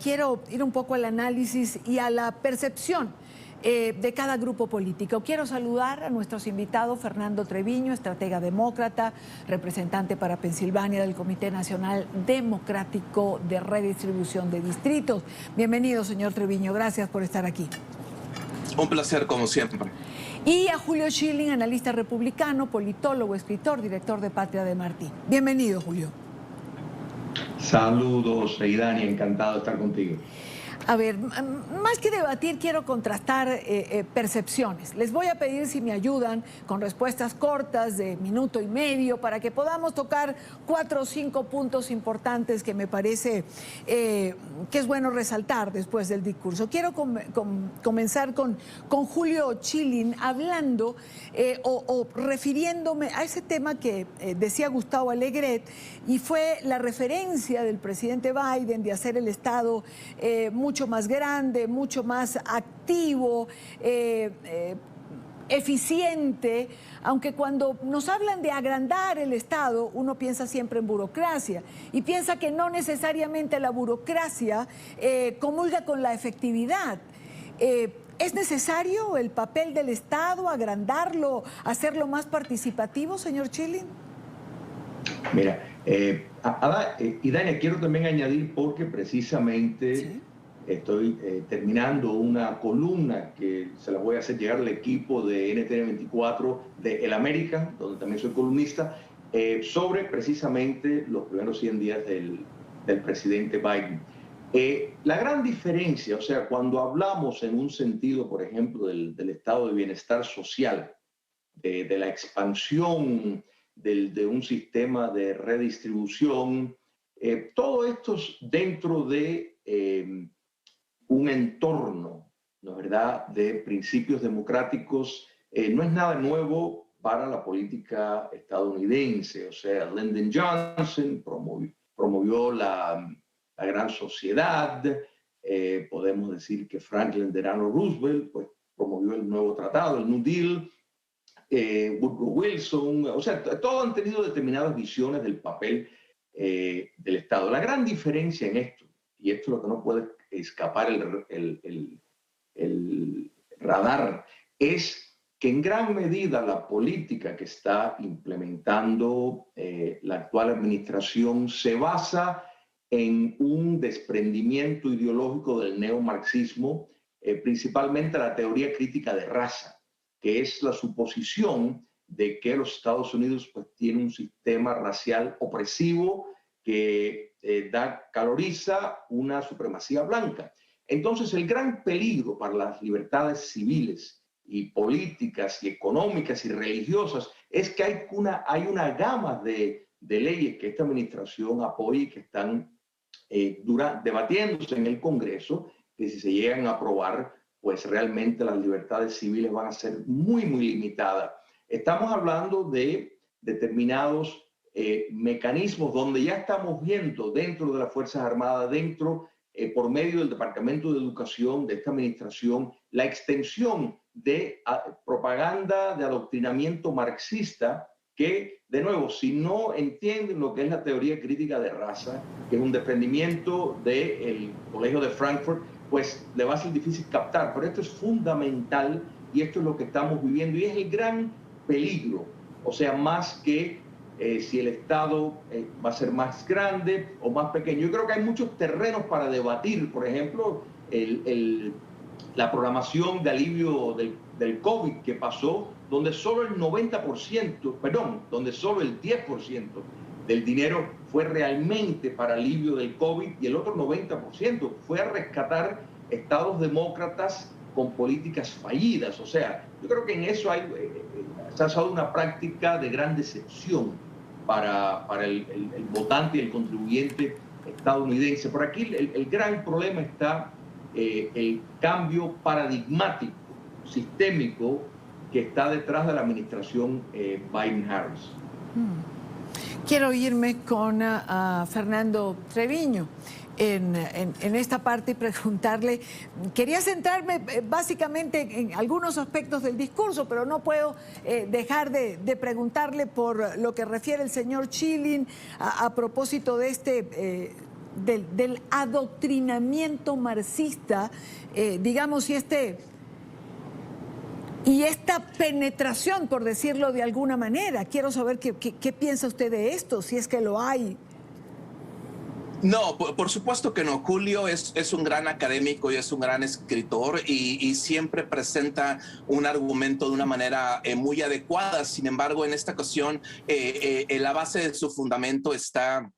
Quiero ir un poco al análisis y a la percepción de cada grupo político. Quiero saludar a nuestros invitados, Fernando Treviño, estratega demócrata, representante para Pensilvania del Comité Nacional Democrático de Redistribución de Distritos. Bienvenido, señor Treviño, gracias por estar aquí. Un placer, como siempre. Y a Julio Schilling, analista republicano, politólogo, escritor, director de Patria de Martí. Bienvenido, Julio. Saludos, Idania, encantado de estar contigo. A ver, más que debatir, quiero contrastar percepciones. Les voy a pedir si me ayudan con respuestas cortas de minuto y medio para que podamos tocar 4 o 5 puntos importantes que me parece que es bueno resaltar después del discurso. Quiero comenzar con Julio Schilling hablando o refiriéndome a ese tema que decía Gustavo Alegret, y fue la referencia del presidente Biden de hacer el Estado mucho más grande, mucho más activo, eficiente, aunque cuando nos hablan de agrandar el Estado, uno piensa siempre en burocracia y piensa que no necesariamente la burocracia comulga con la efectividad. ¿Es necesario el papel del Estado, agrandarlo, hacerlo más participativo, señor Schilling? Mira, Idania, quiero también añadir, porque precisamente ¿sí? Estoy terminando una columna que se la voy a hacer llegar al equipo de NTN 24 de El América, donde también soy columnista, sobre precisamente los primeros 100 días del presidente Biden. La gran diferencia, o sea, cuando hablamos en un sentido, por ejemplo, del estado de bienestar social, de la expansión de un sistema de redistribución, todo esto dentro de un entorno, ¿no es verdad?, de principios democráticos, no es nada nuevo para la política estadounidense. O sea, Lyndon Johnson promovió la gran sociedad, podemos decir que Franklin Delano Roosevelt pues, promovió el nuevo tratado, el New Deal, Woodrow Wilson, o sea, todos han tenido determinadas visiones del papel del Estado. La gran diferencia en esto, y esto es lo que no puede escapar el radar, es que en gran medida la política que está implementando la actual administración se basa en un desprendimiento ideológico del neomarxismo, principalmente la teoría crítica de raza, que es la suposición de que los Estados Unidos pues, tienen un sistema racial opresivo que caloriza una supremacía blanca. Entonces, el gran peligro para las libertades civiles y políticas y económicas y religiosas es que hay una gama de leyes que esta administración apoya y que están debatiéndose en el Congreso, que si se llegan a aprobar, pues realmente las libertades civiles van a ser muy, muy limitadas. Estamos hablando de determinados mecanismos donde ya estamos viendo dentro de las Fuerzas Armadas, por medio del Departamento de Educación de esta administración, la extensión de propaganda de adoctrinamiento marxista que, de nuevo, si no entienden lo que es la teoría crítica de raza, que es un desprendimiento del Colegio de Frankfurt, pues le va a ser difícil captar. Pero esto es fundamental y esto es lo que estamos viviendo y es el gran peligro. O sea, más que si el Estado va a ser más grande o más pequeño. Yo creo que hay muchos terrenos para debatir. Por ejemplo, la programación de alivio del COVID que pasó, donde solo el 90%, perdón, donde solo el 10% del dinero fue realmente para alivio del COVID y el otro 90% fue a rescatar estados demócratas con políticas fallidas. O sea, yo creo que en eso se ha usado una práctica de gran decepción para el votante y el contribuyente estadounidense. Por aquí el gran problema está el cambio paradigmático, sistémico, que está detrás de la administración Biden-Harris. Quiero irme con Fernando Treviño en esta parte y preguntarle, quería centrarme básicamente en algunos aspectos del discurso, pero no puedo dejar de preguntarle por lo que refiere el señor Schilling a propósito de este del adoctrinamiento marxista, digamos, y esta penetración, por decirlo de alguna manera? Quiero saber qué piensa usted de esto, si es que lo hay. No, por supuesto que no. Julio es un gran académico y es un gran escritor y siempre presenta un argumento de una manera muy adecuada. Sin embargo, en esta ocasión, la base de su fundamento está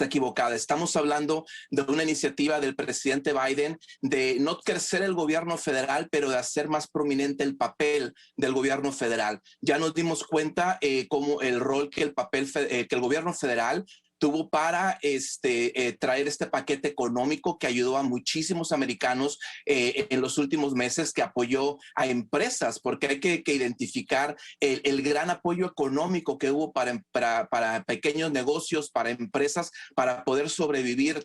equivocada. Estamos hablando de una iniciativa del presidente Biden de no crecer el gobierno federal, pero de hacer más prominente el papel del gobierno federal. Ya nos dimos cuenta cómo el rol que el gobierno federal tuvo para traer este paquete económico que ayudó a muchísimos americanos en los últimos meses, que apoyó a empresas, porque hay que identificar el gran apoyo económico que hubo para pequeños negocios, para empresas, para poder sobrevivir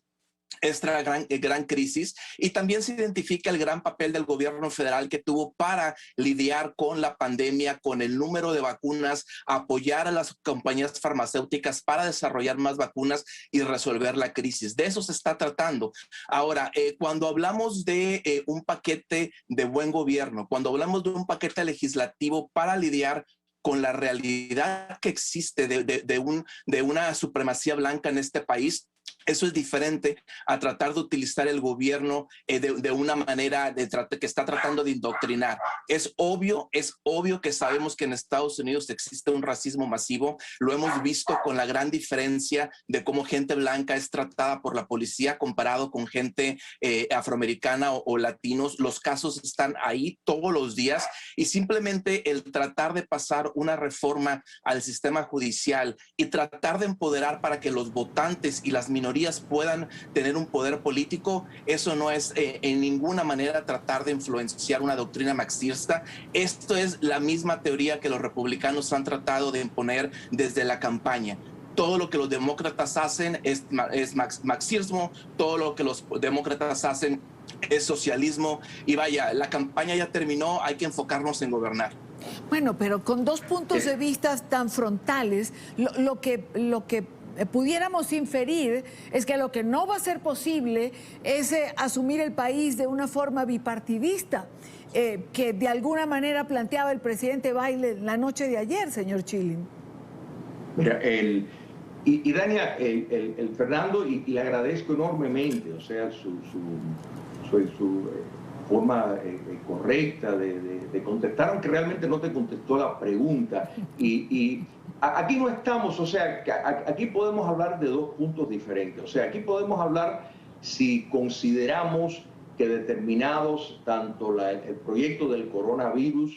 esta gran crisis. Y también se identifica el gran papel del gobierno federal que tuvo para lidiar con la pandemia, con el número de vacunas, apoyar a las compañías farmacéuticas para desarrollar más vacunas y resolver la crisis. De eso se está tratando. Ahora, cuando hablamos de un paquete de buen gobierno, cuando hablamos de un paquete legislativo para lidiar con la realidad que existe de una supremacía blanca en este país, eso es diferente a tratar de utilizar el gobierno de una manera que está tratando de indoctrinar. Es obvio que sabemos que en Estados Unidos existe un racismo masivo. Lo hemos visto con la gran diferencia de cómo gente blanca es tratada por la policía comparado con gente afroamericana o latinos. Los casos están ahí todos los días y simplemente el tratar de pasar una reforma al sistema judicial y tratar de empoderar para que los votantes y las minorías puedan tener un poder político, eso no es en ninguna manera tratar de influenciar una doctrina marxista. Esto es la misma teoría que los republicanos han tratado de imponer desde la campaña. Todo lo que los demócratas hacen es marxismo, todo lo que los demócratas hacen es socialismo, y vaya, la campaña ya terminó, hay que enfocarnos en gobernar. Bueno, pero con dos puntos de vista tan frontales, lo que pudiéramos inferir es que lo que no va a ser posible es asumir el país de una forma bipartidista, que de alguna manera planteaba el presidente Biden la noche de ayer, señor Chilin. Mira, Dania, el Fernando, y le agradezco enormemente, o sea, su forma correcta de contestar, aunque realmente no te contestó la pregunta. Y aquí no estamos, o sea, aquí podemos hablar de dos puntos diferentes. O sea, aquí podemos hablar si consideramos que determinados, tanto el proyecto del coronavirus,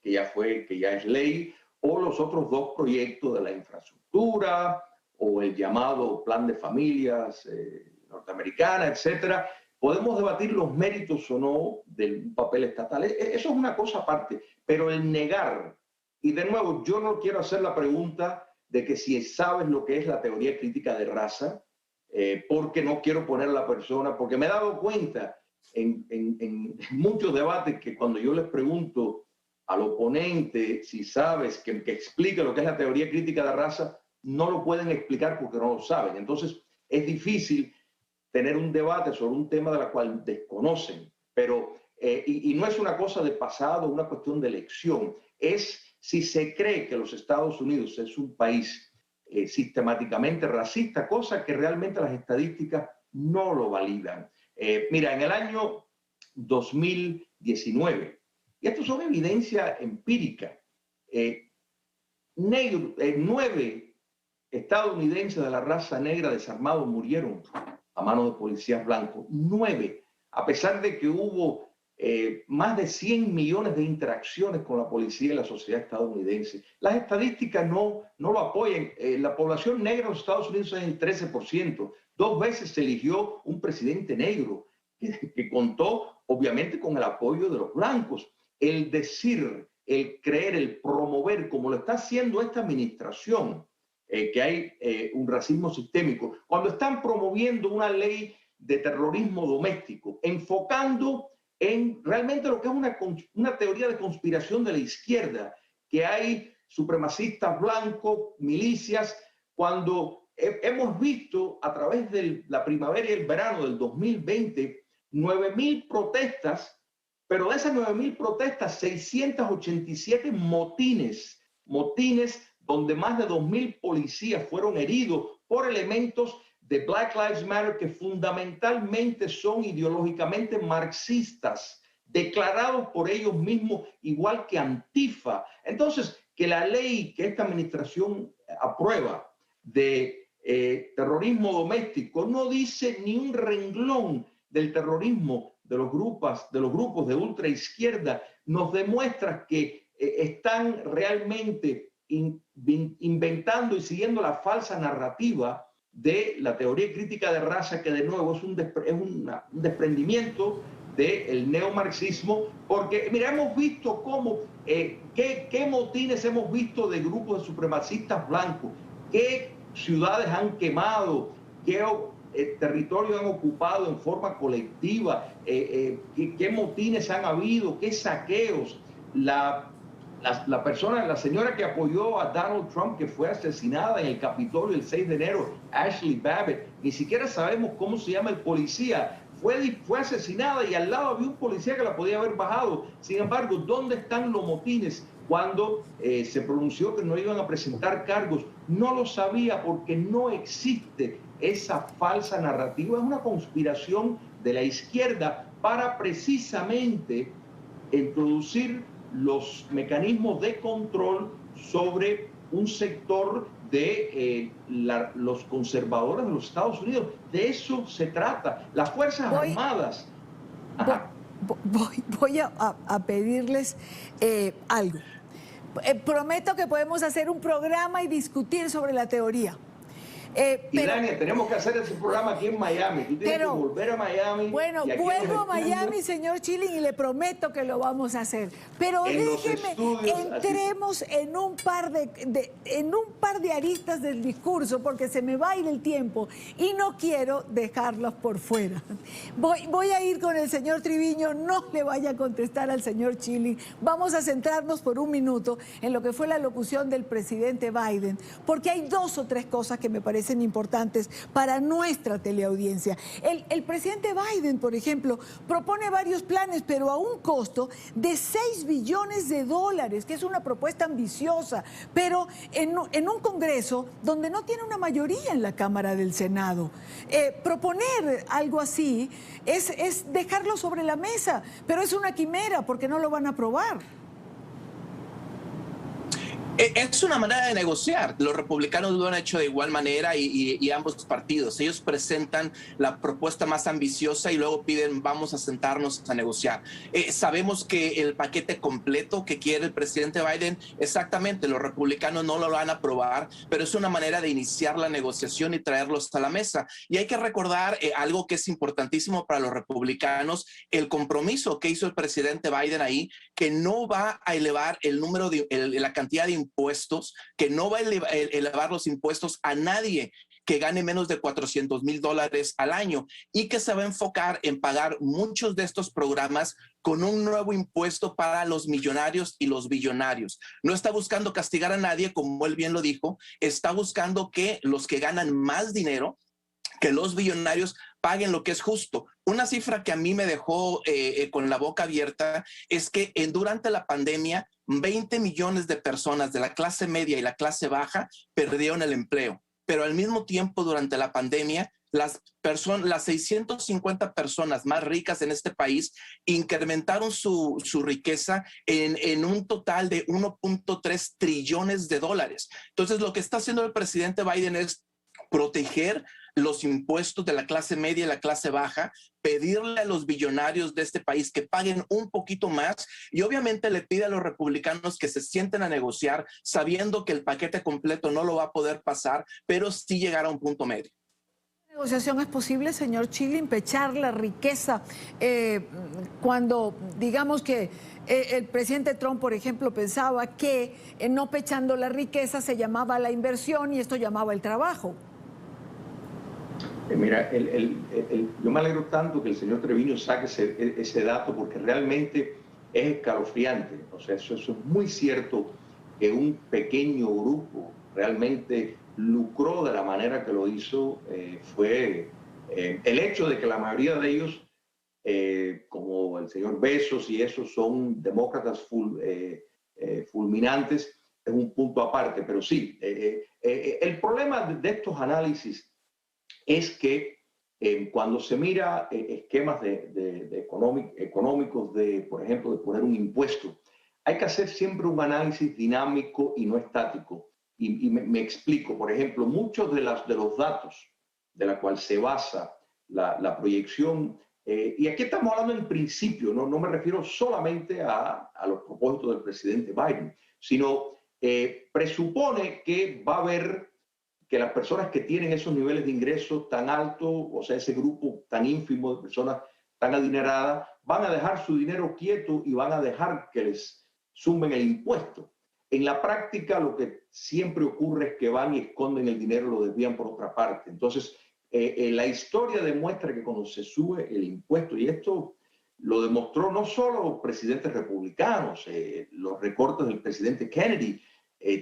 que ya es ley, o los otros dos proyectos de la infraestructura, o el llamado plan de familias norteamericana, etcétera, podemos debatir los méritos o no del papel estatal. Eso es una cosa aparte, pero el negar, y de nuevo, yo no quiero hacer la pregunta de que si sabes lo que es la teoría crítica de raza, porque no quiero poner a la persona, porque me he dado cuenta en muchos debates que cuando yo les pregunto al oponente si sabes que explique lo que es la teoría crítica de raza, no lo pueden explicar porque no lo saben. Entonces, es difícil tener un debate sobre un tema de la cual desconocen, pero y no es una cosa de pasado, una cuestión de elección, es si se cree que los Estados Unidos es un país sistemáticamente racista, cosa que realmente las estadísticas no lo validan. Mira, en el año 2019, y esto son evidencia empírica, 9 estadounidenses de la raza negra desarmados murieron a manos de policías blancos. 9, a pesar de que hubo más de 100 millones de interacciones con la policía y la sociedad estadounidense. Las estadísticas no lo apoyan. La población negra en los Estados Unidos es el 13%. 2 veces se eligió un presidente negro que contó, obviamente, con el apoyo de los blancos. El decir, el creer, el promover, como lo está haciendo esta administración, que hay un racismo sistémico, cuando están promoviendo una ley de terrorismo doméstico, enfocando en realmente lo que es una teoría de conspiración de la izquierda, que hay supremacistas blancos, milicias, cuando hemos visto a través de la primavera y el verano del 2020 9.000 protestas, pero de esas 9.000 protestas, 687 motines donde más de 2.000 policías fueron heridos por elementos de Black Lives Matter que fundamentalmente son ideológicamente marxistas, declarados por ellos mismos igual que Antifa. Entonces, que la ley que esta administración aprueba de terrorismo doméstico no dice ni un renglón del terrorismo de los grupos de ultraizquierda, nos demuestra que están realmente inventando y siguiendo la falsa narrativa de la teoría crítica de raza, que de nuevo es un desprendimiento del neomarxismo, porque mira, hemos visto cómo, qué motines hemos visto de grupos de supremacistas blancos, qué ciudades han quemado, qué territorios han ocupado en forma colectiva, qué motines han habido, qué saqueos. La señora que apoyó a Donald Trump, que fue asesinada en el Capitolio el 6 de enero, Ashley Babbitt, ni siquiera sabemos cómo se llama el policía, fue asesinada y al lado había un policía que la podía haber bajado. Sin embargo, ¿dónde están los motines cuando se pronunció que no iban a presentar cargos? No lo sabía, porque no existe esa falsa narrativa. Es una conspiración de la izquierda para precisamente introducir los mecanismos de control sobre un sector de los conservadores de los Estados Unidos. De eso se trata. Las Fuerzas Armadas. Voy a pedirles algo. Prometo que podemos hacer un programa y discutir sobre la teoría. Dania, tenemos que hacer ese programa aquí en Miami. Tú tienes que volver a Miami. Bueno, vuelvo a Miami, señor Schilling, y le prometo que lo vamos a hacer. Pero déjeme, entremos en un par de aristas del discurso, porque se me va a ir el tiempo y no quiero dejarlos por fuera. Voy a ir con el señor Triviño, no le vaya a contestar al señor Schilling. Vamos a centrarnos por un minuto en lo que fue la locución del presidente Biden, porque hay 2 o 3 cosas que me parecen importantes para nuestra teleaudiencia. El presidente Biden, por ejemplo, propone varios planes, pero a un costo de $6 billones, que es una propuesta ambiciosa, pero en un Congreso donde no tiene una mayoría en la Cámara del Senado. Proponer algo así es dejarlo sobre la mesa, pero es una quimera porque no lo van a aprobar. Es una manera de negociar. Los republicanos lo han hecho de igual manera y ambos partidos. Ellos presentan la propuesta más ambiciosa y luego piden vamos a sentarnos a negociar. Sabemos que el paquete completo que quiere el presidente Biden, exactamente, los republicanos no lo van a aprobar, pero es una manera de iniciar la negociación y traerlos a la mesa. Y hay que recordar algo que es importantísimo para los republicanos, el compromiso que hizo el presidente Biden ahí, que no va a elevar el número de la cantidad de impuestos, que no va a elevar los impuestos a nadie que gane menos de $400,000 al año, y que se va a enfocar en pagar muchos de estos programas con un nuevo impuesto para los millonarios y los billonarios. No está buscando castigar a nadie, como él bien lo dijo, está buscando que los que ganan más dinero, que los billonarios paguen lo que es justo. Una cifra que a mí me dejó con la boca abierta es que durante la pandemia 20 millones de personas de la clase media y la clase baja perdieron el empleo, pero al mismo tiempo durante la pandemia las 650 personas más ricas en este país incrementaron su riqueza en un total de 1.3 trillones de dólares. Entonces lo que está haciendo el presidente Biden es proteger los impuestos de la clase media y la clase baja, pedirle a los billonarios de este país que paguen un poquito más, y obviamente le pide a los republicanos que se sienten a negociar sabiendo que el paquete completo no lo va a poder pasar, pero sí llegar a un punto medio. ¿La negociación es posible, señor Schilling, pechar la riqueza cuando digamos que el presidente Trump, por ejemplo, pensaba que no pechando la riqueza se llamaba la inversión y esto llamaba el trabajo? Mira, yo me alegro tanto que el señor Treviño saque ese dato, porque realmente es escalofriante. O sea, eso es muy cierto, que un pequeño grupo realmente lucró de la manera que lo hizo fue el hecho de que la mayoría de ellos, como el señor Bezos y esos, son demócratas fulminantes, es un punto aparte. Pero sí, el problema de estos análisis es que cuando se mira esquemas económicos por ejemplo, de poner un impuesto, hay que hacer siempre un análisis dinámico y no estático. Y me explico. Por ejemplo, muchos de los datos de la cual se basa la proyección, y aquí estamos hablando en principio, no me refiero solamente a los propósitos del presidente Biden, sino presupone que va a haber que las personas que tienen esos niveles de ingresos tan altos, o sea, ese grupo tan ínfimo de personas tan adineradas, van a dejar su dinero quieto y van a dejar que les sumen el impuesto. En la práctica, lo que siempre ocurre es que van y esconden el dinero, lo desvían por otra parte. Entonces, la historia demuestra que cuando se sube el impuesto, y esto lo demostró no solo presidentes republicanos, los recortes del presidente Kennedy,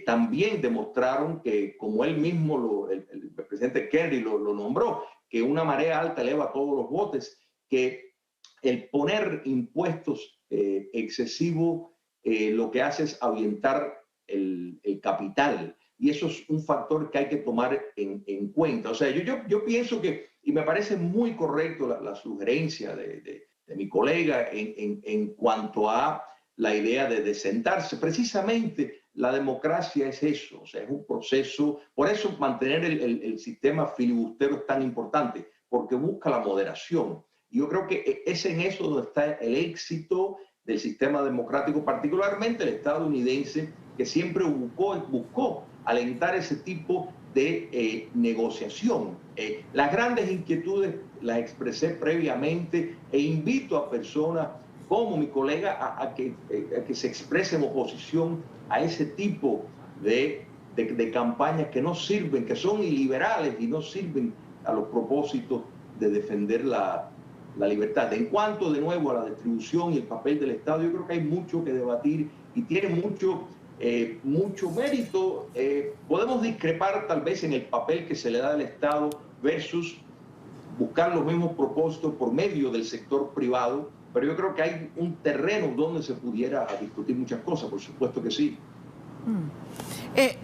también demostraron que, como él mismo, el presidente Kennedy lo nombró, que una marea alta eleva todos los botes, que el poner impuestos excesivos lo que hace es ahuyentar el capital. Y eso es un factor que hay que tomar en cuenta. O sea, yo pienso que, y me parece muy correcto la sugerencia de mi colega en cuanto a la idea de sentarse. Precisamente la democracia es eso, o sea, es un proceso. Por eso mantener el sistema filibustero es tan importante, porque busca la moderación. Y yo creo que es en eso donde está el éxito del sistema democrático, particularmente el estadounidense, que siempre buscó alentar ese tipo de negociación. Las grandes inquietudes las expresé previamente e invito a personas como mi colega a que se exprese en oposición a ese tipo de campañas que no sirven, que son iliberales y no sirven a los propósitos de defender la libertad. En cuanto, de nuevo, a la distribución y el papel del Estado, yo creo que hay mucho que debatir y tiene mucho mérito. Podemos discrepar tal vez en el papel que se le da al Estado versus buscar los mismos propósitos por medio del sector privado, pero yo creo que hay un terreno donde se pudiera discutir muchas cosas, por supuesto que sí.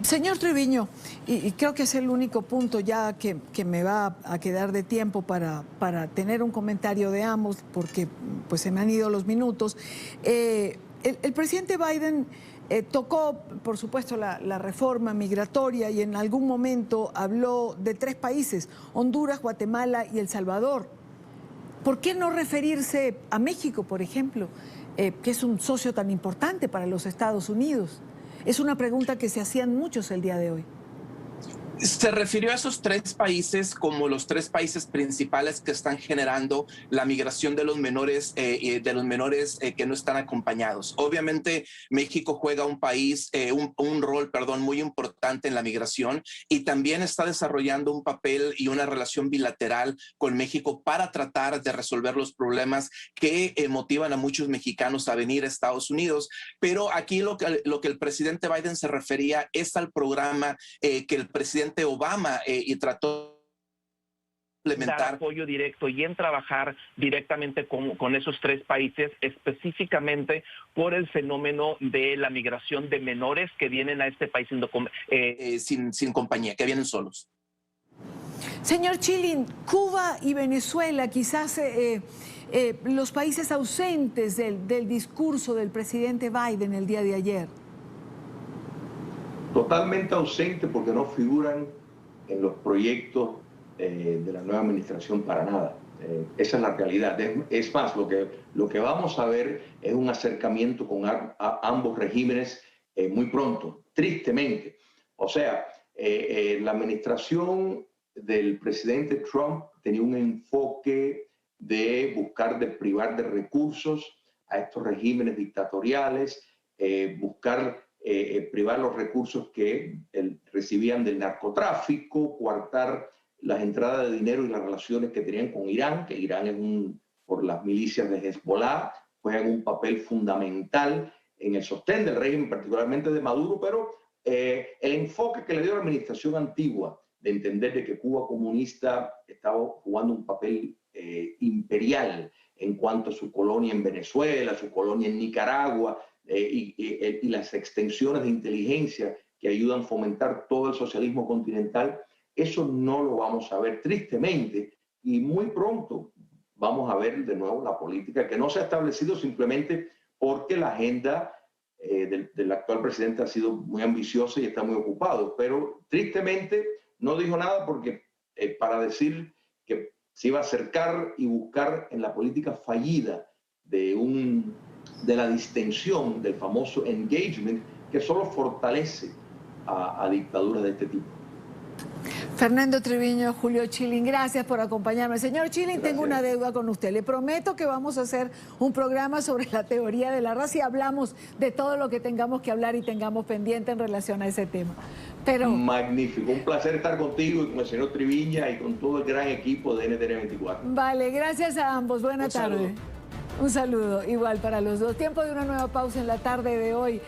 Señor Treviño, y creo que es el único punto ya que me va a quedar de tiempo para tener un comentario de ambos, porque pues se me han ido los minutos. El presidente Biden tocó, por supuesto, la reforma migratoria y en algún momento habló de 3 países, Honduras, Guatemala y El Salvador. ¿Por qué no referirse a México, por ejemplo, que es un socio tan importante para los Estados Unidos? Es una pregunta que se hacían muchos el día de hoy. Se refirió a esos 3 países como los 3 países principales que están generando la migración de los menores que no están acompañados. Obviamente México juega un rol muy importante en la migración y también está desarrollando un papel y una relación bilateral con México para tratar de resolver los problemas que motivan a muchos mexicanos a venir a Estados Unidos. Pero aquí lo que el presidente Biden se refería es al programa que el presidente Obama y trató de implementar apoyo directo y en trabajar directamente con esos 3 países, específicamente por el fenómeno de la migración de menores que vienen a este país sin compañía, que vienen solos. Señor Chilin, Cuba y Venezuela, quizás los países ausentes del discurso del presidente Biden el día de ayer. Totalmente ausente porque no figuran en los proyectos de la nueva administración para nada. Esa es la realidad. Es más, lo que vamos a ver es un acercamiento con ambos regímenes muy pronto, tristemente. O sea, la administración del presidente Trump tenía un enfoque de buscar de privar de recursos a estos regímenes dictatoriales, buscar privar los recursos que recibían del narcotráfico, coartar las entradas de dinero y las relaciones que tenían con Irán, que Irán por las milicias de Hezbollah, juegan un papel fundamental en el sostén del régimen, particularmente de Maduro, pero El enfoque que le dio la administración antigua de entender de que Cuba comunista estaba jugando un papel imperial en cuanto a su colonia en Venezuela, su colonia en Nicaragua y las extensiones de inteligencia que ayudan a fomentar todo el socialismo continental, eso no lo vamos a ver tristemente, y muy pronto vamos a ver de nuevo la política que no se ha establecido simplemente porque la agenda del actual presidente ha sido muy ambiciosa y está muy ocupado, pero tristemente no dijo nada porque para decir que se iba a acercar y buscar en la política fallida de la distensión, del famoso engagement, que solo fortalece a dictaduras de este tipo. Fernando Triviño, Julio Schilling, gracias por acompañarme. Señor Schilling, gracias. Tengo una deuda con usted. Le prometo que vamos a hacer un programa sobre la teoría de la raza y hablamos de todo lo que tengamos que hablar y tengamos pendiente en relación a ese tema. Pero... Magnífico, un placer estar contigo y con el señor Triviña y con todo el gran equipo de NTN 24. Vale, gracias a ambos. Buena tarde. Un saludo igual para los dos. Tiempo de una nueva pausa en la tarde de hoy.